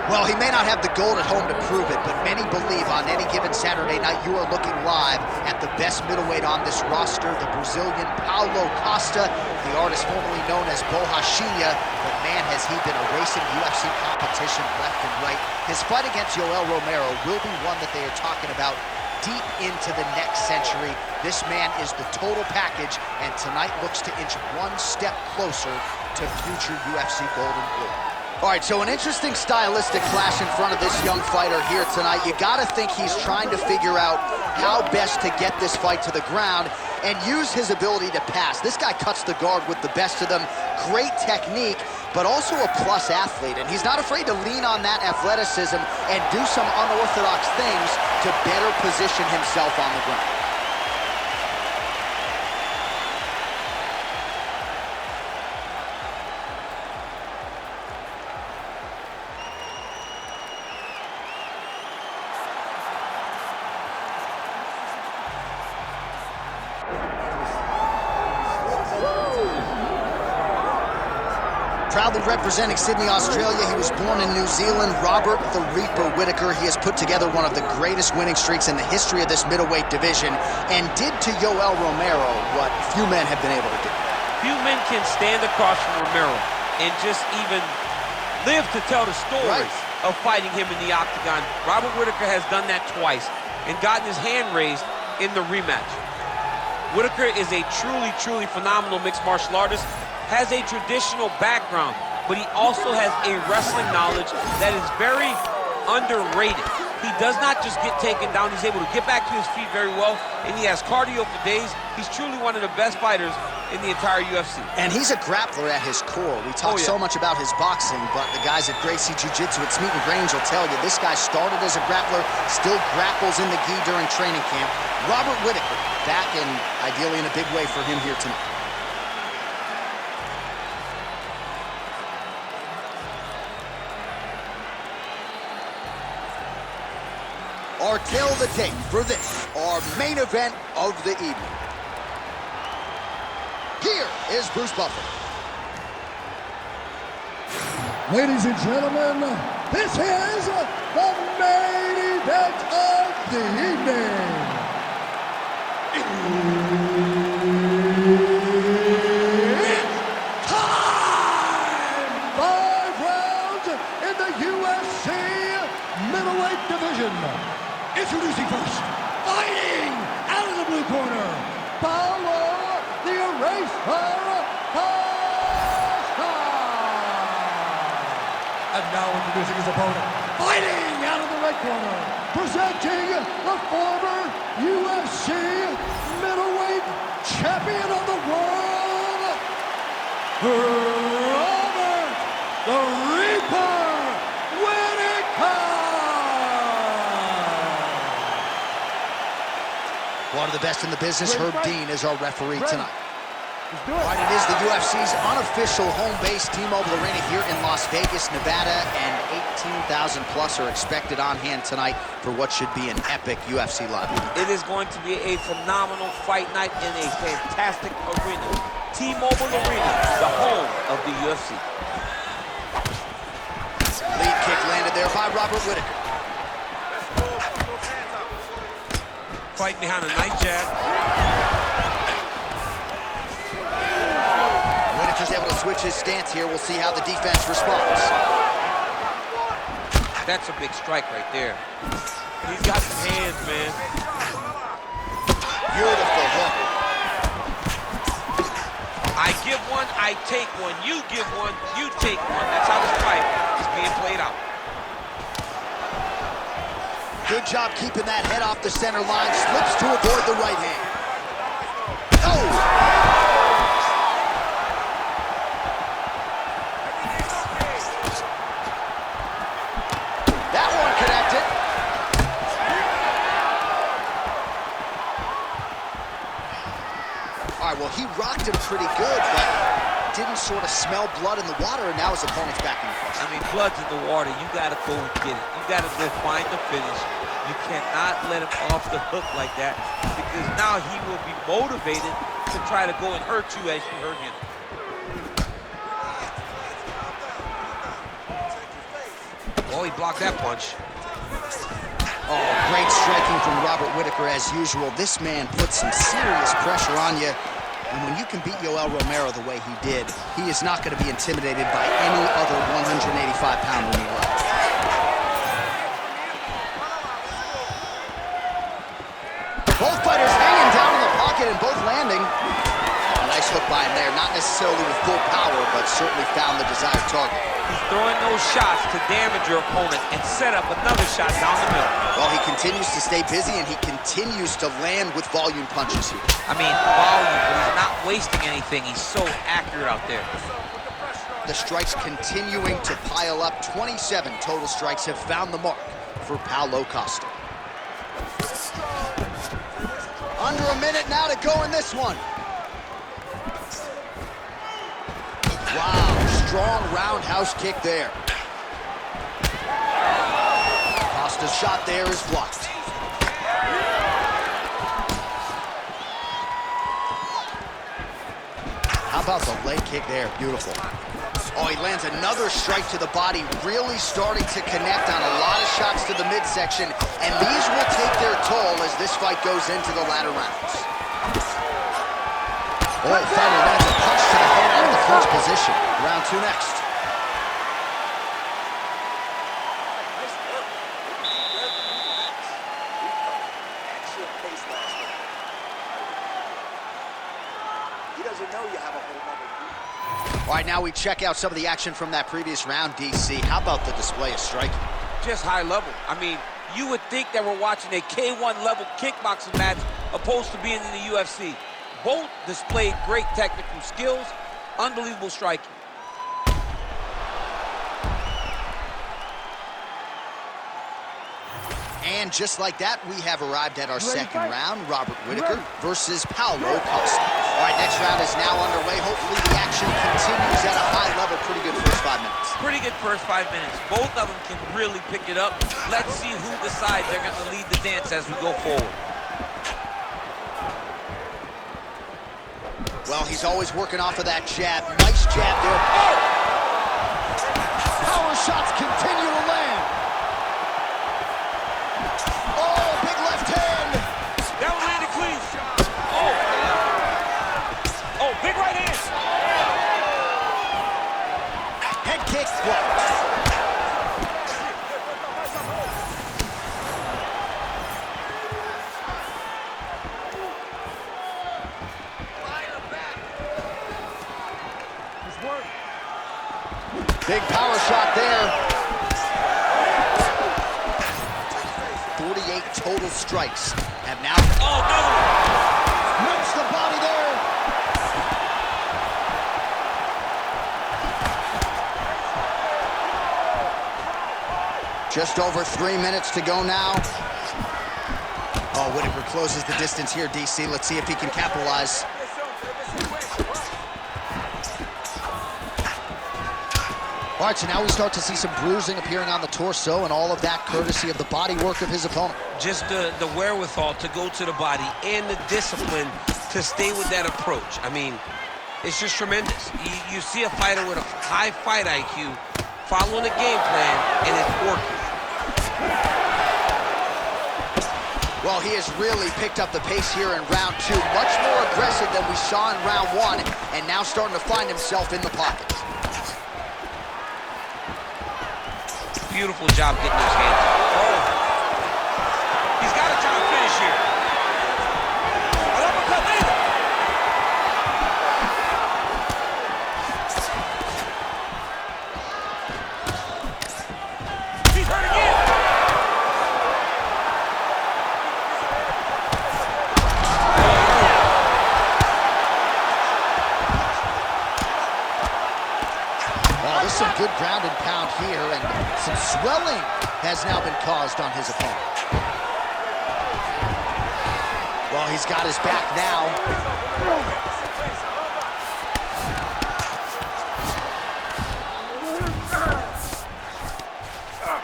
Well, he may not have the gold at home to prove it, but many believe on any given Saturday night you are looking live at the best middleweight on this roster, the Brazilian Paulo Costa, the artist formerly known as Borrachinha, but man, has he been erasing UFC competition left and right. His fight against Yoel Romero will be one that they are talking about deep into the next century. This man is the total package, and tonight looks to inch one step closer to future UFC gold and blue. All right, so an interesting stylistic clash in front of this young fighter here tonight. You gotta think he's trying to figure out how best to get this fight to the ground and use his ability to pass. This guy cuts the guard with the best of them. Great technique, but also a plus athlete, and he's not afraid to lean on that athleticism and do some unorthodox things to better position himself on the ground. Proudly representing Sydney, Australia, he was born in New Zealand, Robert "The Reaper" Uittacke. He has put together one of the greatest winning streaks in the history of this middleweight division and did to Yoel Romero what few men have been able to do. Few men can stand across from Romero and just even live to tell the story of fighting him in the octagon. Robert Uittacke has done that twice and gotten his hand raised in the rematch. Uittacke is a truly phenomenal mixed martial artist, has a traditional background, but he also has a wrestling knowledge that is very underrated. He does not just get taken down, he's able to get back to his feet very well, and he has cardio for days. He's truly one of the best fighters in the entire UFC. And he's a grappler at his core. We talk so much about his boxing, but the guys at Gracie Jiu-Jitsu at Smeaton Grange will tell you this guy started as a grappler, still grapples in the gi during training camp. Robert Uittacke back, and ideally in a big way for him here tonight. Our tale of the tape for this, our main event of the evening. Here is Bruce Buffer. Ladies and gentlemen, this is the main event of the evening. It's time! 5 rounds in the UFC middleweight division. Introducing first, fighting out of the blue corner, Paulo the Eraser Costa. And now introducing his opponent, fighting out of the red corner, presenting the former UFC middleweight champion of the world, Robert the Reaper Uittacke. One of the best in the business, Herb Dean, is our referee tonight. All right, it is the UFC's unofficial home base, T-Mobile Arena here in Las Vegas, Nevada, and 18,000 plus are expected on hand tonight for what should be an epic UFC live. It is going to be a phenomenal fight night in a fantastic arena. T-Mobile Arena, the home of the UFC. Lead kick landed there by Robert Uittacke. Fighting behind a nice jab. Uittacke's able to switch his stance here. We'll see how the defense responds. That's a big strike right there. He's got some hands, man. Beautiful hook. I give one, I take one. You give one, you take one. That's how this fight is being played out. Good job keeping that head off the center line. Slips to avoid the right hand. Oh! That one connected. All right, well, he rocked him pretty good, but didn't sort of smell blood in the water, and now his opponent's back in the fight. I mean, blood's in the water. You got to go and get it. You got to go find the finish. You cannot let him off the hook like that, because now he will be motivated to try to go and hurt you as you hurt him. Oh, he blocked that punch. Oh, great striking from Robert Uittacke as usual. This man puts some serious pressure on you. And when you can beat Yoel Romero the way he did, he is not going to be intimidated by any other 185-pounder in the world. Both fighters hanging down in the pocket and both landing. A nice hook by him there, not necessarily with full power, but certainly found the desired target. He's throwing those shots to damage your opponent and set up another shot down the middle. Well, he continues to stay busy, and he continues to land with volume punches here. I mean, volume, but he's not wasting anything. He's so accurate out there. The strikes continuing to pile up. 27 total strikes have found the mark for Paulo Costa. Under a minute now to go in this one. Wow, strong roundhouse kick there. Costa's shot there is blocked. How about the leg kick there? Beautiful. Oh, he lands another strike to the body, really starting to connect on a lot of shots to the midsection, and these will take their toll as this fight goes into the latter rounds. Oh, fighter lands a punch to the head out of the clinch position. Round 2 next. He doesn't know you have a whole other. All right, now we check out some of the action from that previous round, DC. How about the display of striking? Just high level. I mean, you would think that we're watching a K1 level kickboxing match opposed to being in the UFC. Both displayed great technical skills, unbelievable striking. And just like that, we have arrived at our second round. Robert Uittacke versus Paulo Costa. All right, next round is now underway. Hopefully the action continues at a high level. Pretty good first 5 minutes. Pretty good first 5 minutes. Both of them can really pick it up. Let's see who decides they're going to lead the dance as we go forward. Well, he's always working off of that jab. Nice jab there. Oh! Power shots continue to land. Oh, big left hand. That one landed clean. Oh. Oh, big right hand. Head kick blocked. Big power shot there. 48 total strikes have now. Oh, another one. Rips the body there. Just over 3 minutes to go now. Oh, Uittacke closes the distance here, DC. Let's see if he can capitalize. All right, so now we start to see some bruising appearing on the torso, and all of that courtesy of the body work of his opponent. Just the wherewithal to go to the body and the discipline to stay with that approach. I mean, it's just tremendous. You see a fighter with a high fight IQ following a game plan, and it's working. Well, he has really picked up the pace here in round 2. Much more aggressive than we saw in round 1, and now starting to find himself in the pocket. Beautiful job getting those hands. Oh. He's got to try to finish here. An uppercut later. He's hurt again. Well, this is some good ground and pound here, and some swelling has now been caused on his opponent. Well, he's got his back now.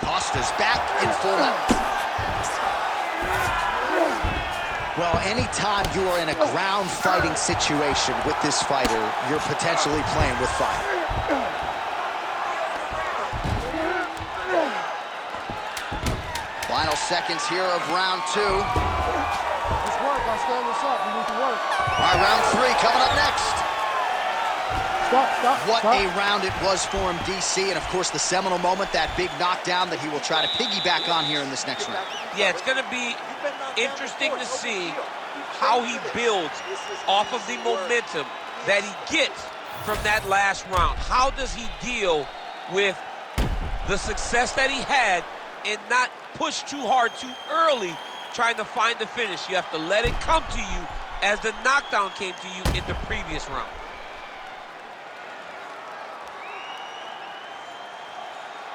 Costa's back in full mount. Well, anytime you are in a ground fighting situation with this fighter, you're potentially playing with fire. seconds here of round 2. Let's work. I'll stand this up. You need to work. All right, round 3 coming up next. Stop. What a round it was for him, DC, and of course the seminal moment, that big knockdown that he will try to piggyback on here in this next round. Yeah, it's going to be interesting to see how he builds off of the momentum that he gets from that last round. How does he deal with the success that he had and not push too hard too early trying to find the finish? You have to let it come to you as the knockdown came to you in the previous round.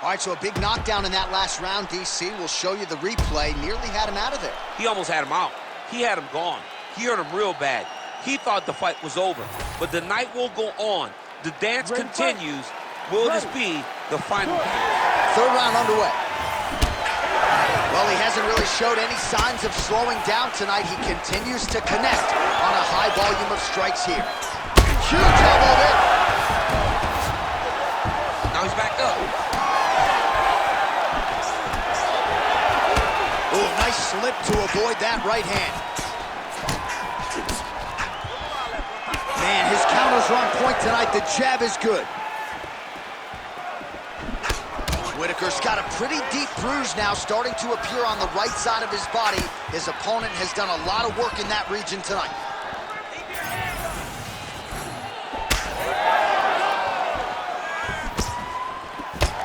All right, so a big knockdown in that last round, DC. We'll show you the replay. Nearly had him out of there. He almost had him out. He had him gone. He hurt him real bad. He thought the fight was over. But the night will go on. The dance continues. Will this be the final dance? Third round underway. Well, he hasn't really showed any signs of slowing down tonight. He continues to connect on a high volume of strikes here. Huge elbow there. Now he's back up. Oh, nice slip to avoid that right hand. Man, his counters are on point tonight. The jab is good. Whittaker's got a pretty deep bruise now starting to appear on the right side of his body. His opponent has done a lot of work in that region tonight.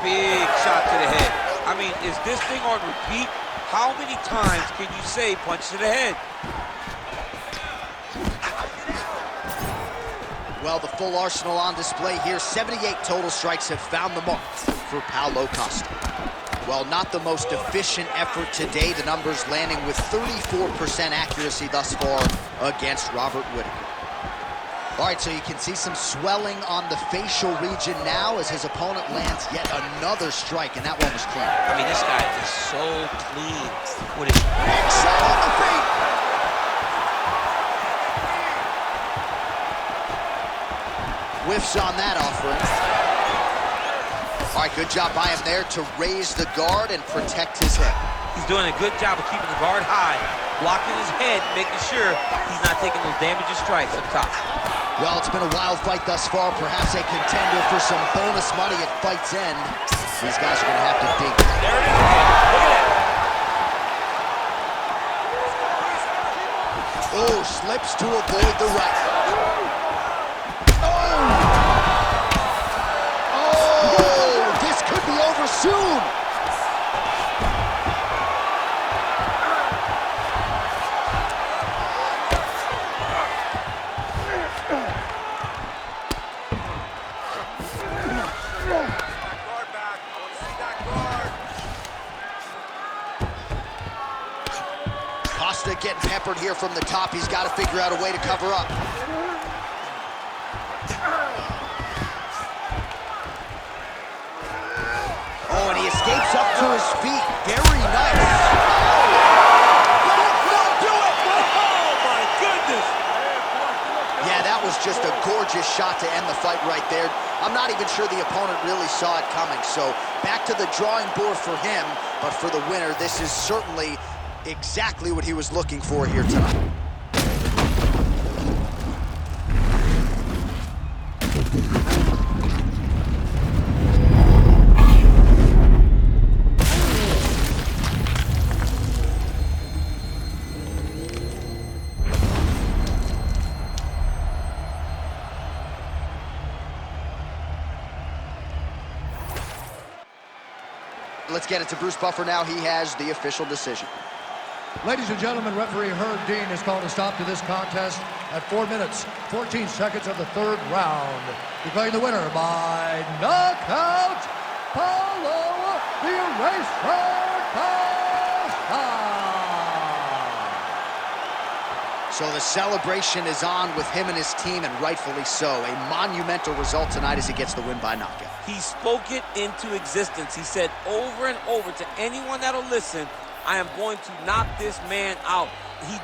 Big shot to the head. I mean, is this thing on repeat? How many times can you say punch to the head? Well, the full arsenal on display here. 78 total strikes have found the mark for Paulo Costa. Well, not the most efficient effort today. The numbers landing with 34% accuracy thus far against Robert Whittaker. All right, so you can see some swelling on the facial region now as his opponent lands yet another strike, and that one was clean. I mean, this guy is so clean with his big shot on the feet. Whiffs on that offering. All right, good job by him there to raise the guard and protect his head. He's doing a good job of keeping the guard high, blocking his head, making sure he's not taking those damaging strikes up top. Well, it's been a wild fight thus far. Perhaps a contender for some bonus money at fight's end. These guys are going to have to dig. There it is again. Look at that. Oh, slips to avoid the right. Oh, this could be over soon. Costa getting peppered here from the top. He's got to figure out a way to cover up. Oh, and he escapes up to his feet. Very nice. Don't do it! Oh, my goodness! Yeah, that was just a gorgeous shot to end the fight right there. I'm not even sure the opponent really saw it coming. So back to the drawing board for him. But for the winner, this is certainly exactly what he was looking for here tonight. Let's get it to Bruce Buffer now. He has the official decision. Ladies and gentlemen, referee Herb Dean has called a stop to this contest at 4 minutes, 14 seconds of the third round. Declaring the winner by knockout, Paulo the Eraser Costa. So the celebration is on with him and his team, and rightfully so. A monumental result tonight as he gets the win by knockout. He spoke it into existence. He said over and over to anyone that'll listen, I am going to knock this man out. He